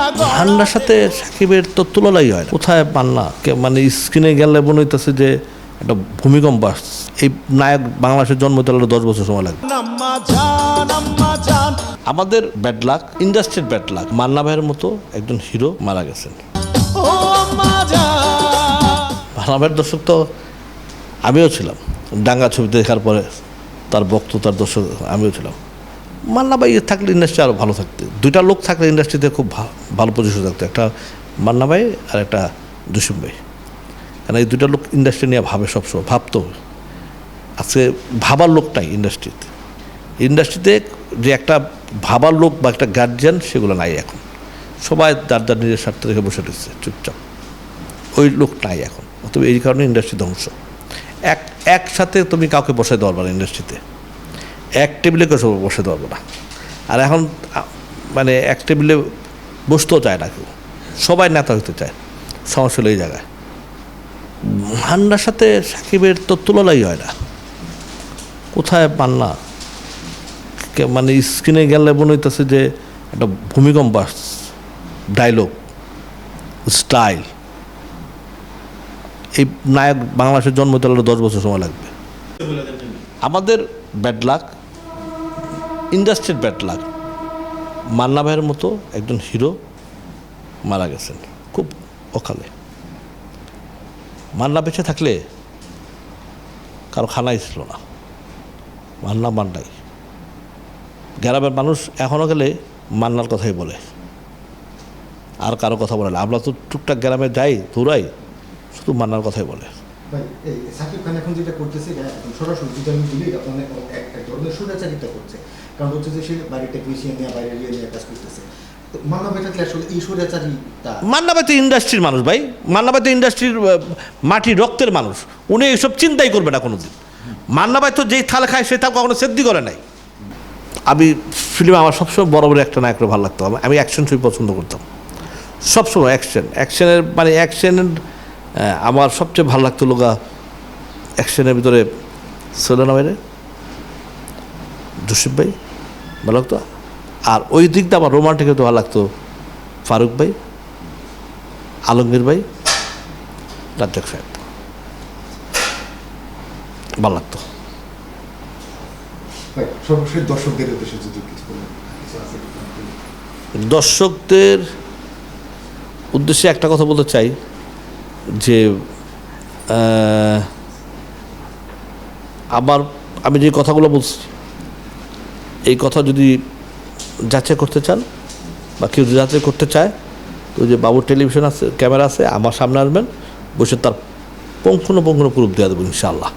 মান্নার সাথে সাকিবের তো তুলনাই হয় না। কোথায় মান্না মানে স্ক্রিনে গেলে মনে হইতেছে যে একটা ভূমিকম্প আসছে। এই নায়ক বাংলাদেশের জন্ম হতে 10 বছর সময় লাগবে। আমাদের ব্যাড লাক, ইন্ডাস্ট্রির ব্যাড লাক, মান্না ভাইয়ের মতো একজন হিরো মারা গেছেন। মান্না ভাইয়ের দর্শক তো আমিও ছিলাম, ডাঙ্গা ছবি দেখার পরে তার বক্তৃতার দর্শক আমিও ছিলাম। মান্না ভাই থাকলে ইন্ডাস্ট্রি আরও ভালো থাকতে, দুইটা লোক থাকলে ইন্ডাস্ট্রিতে খুব ভালো পজিশন থাকতো, একটা মান্না ভাই আর একটা জসিম ভাই। কারণ এই দুইটা লোক ইন্ডাস্ট্রি নিয়ে ভাবে, সবসময় ভাবতো। আজকে ভাবার লোক নাই ইন্ডাস্ট্রিতে যে একটা ভাবার লোক বা একটা গার্জিয়ান, সেগুলো নাই এখন। সবাই যার যার নিজের স্বার্থ রেখে বসে রয়েছে চুপচাপ, ওই লোক নাই এখন। তবে এই কারণে ইন্ডাস্ট্রি ধ্বংস। একসাথে তুমি কাউকে বসাতে পারবে না ইন্ডাস্ট্রিতে, এক টেবিলে কেউ সব বসাতে পারবে না। আর এখন মানে এক টেবিলে বসতেও চায় না কেউ, সবাই নেতা হতে চায়। সমস্যা হলো এই জায়গায়। মান্নার সাথে সাকিবের তো তুলনাই হয় না। কোথায় মান্না মানে স্ক্রিনে গেলে মনে হইতেছে যে একটা ভূমিকম্প আসছে। ডায়লগ, স্টাইল, এই নায়ক বাংলাদেশের জন্ম হতে 10 বছর সময় লাগবে। আমাদের ব্যাড লাক, ইন্ডাস্ট্রির ব্যাড লাক, মান্না ভাইয়ের মতো একজন হিরো মারা গেছেন খুব অকালে। মান্না বেঁচে থাকলে কারো খানাই ছিল না। মান্নাই গ্রামের মানুষ এখনও গেলে মান্নার কথাই বলে, আর কারো কথা বলে না। আমরা তো টুকটাক গ্রামে যাই, দৌড়াই, শুধু মান্নার কথাই বলে। সাকিব খান এখন যেটা করতেছে, সরাসরি যেটা আমি বলি, এক ধরনের সুরাচারিতা করছে। কারণ হচ্ছে যে সে বাইরে টেকনিশিয়ান নিয়ে, বাইরে নিয়ে কাজ করতেছে। মান্না ভাই থাকলে আসলে এই সুরাচারিতা, মান্না ভাই তো ইন্ডাস্ট্রির মানুষ ভাই, মান্না ভাই তো ইন্ডাস্ট্রির মাটির রক্তের মানুষ। উনি এইসব চিন্তাই করবে না কোনোদিন। মান্না ভাই তো যেই থাল খায় সেই থাল কখনো সেদ্ধি করে নাই। আমি ফিল্মে আমার সবসময় বড় বড় একটা নায়করা ভালো লাগতো। আমি অ্যাকশন ছবি পছন্দ করতাম সবসময়। অ্যাকশনের মানে অ্যাকশনের আমার সবচেয়ে ভালো লাগতো লোকা অ্যাকশনের ভিতরে সোলেনা ভাইরে, জসিম ভাই ভালো লাগতো। আর ওই দিকটা আমার রোমান্টিক হতে ভালো লাগতো ফারুক ভাই, আলমগীর ভাই, রাজ্জাক সাহেব ভালো লাগতো। সর্বশেষ দর্শকদের উদ্দেশ্যে যদি কিছু বলেন। দর্শকদের উদ্দেশ্যে একটা কথা বলতে চাই যে আমি যে কথাগুলো বলছি, এই কথা যদি যাচাই করতে চান বা কেউ যাচাই করতে চায়, তো যে বাবুর টেলিভিশন আছে, ক্যামেরা আছে, আমার সামনে আসবেন, বসে তার পুঙ্খানুপুঙ্খ প্রুফ দেওয়া দেবো ইনশাআল্লাহ।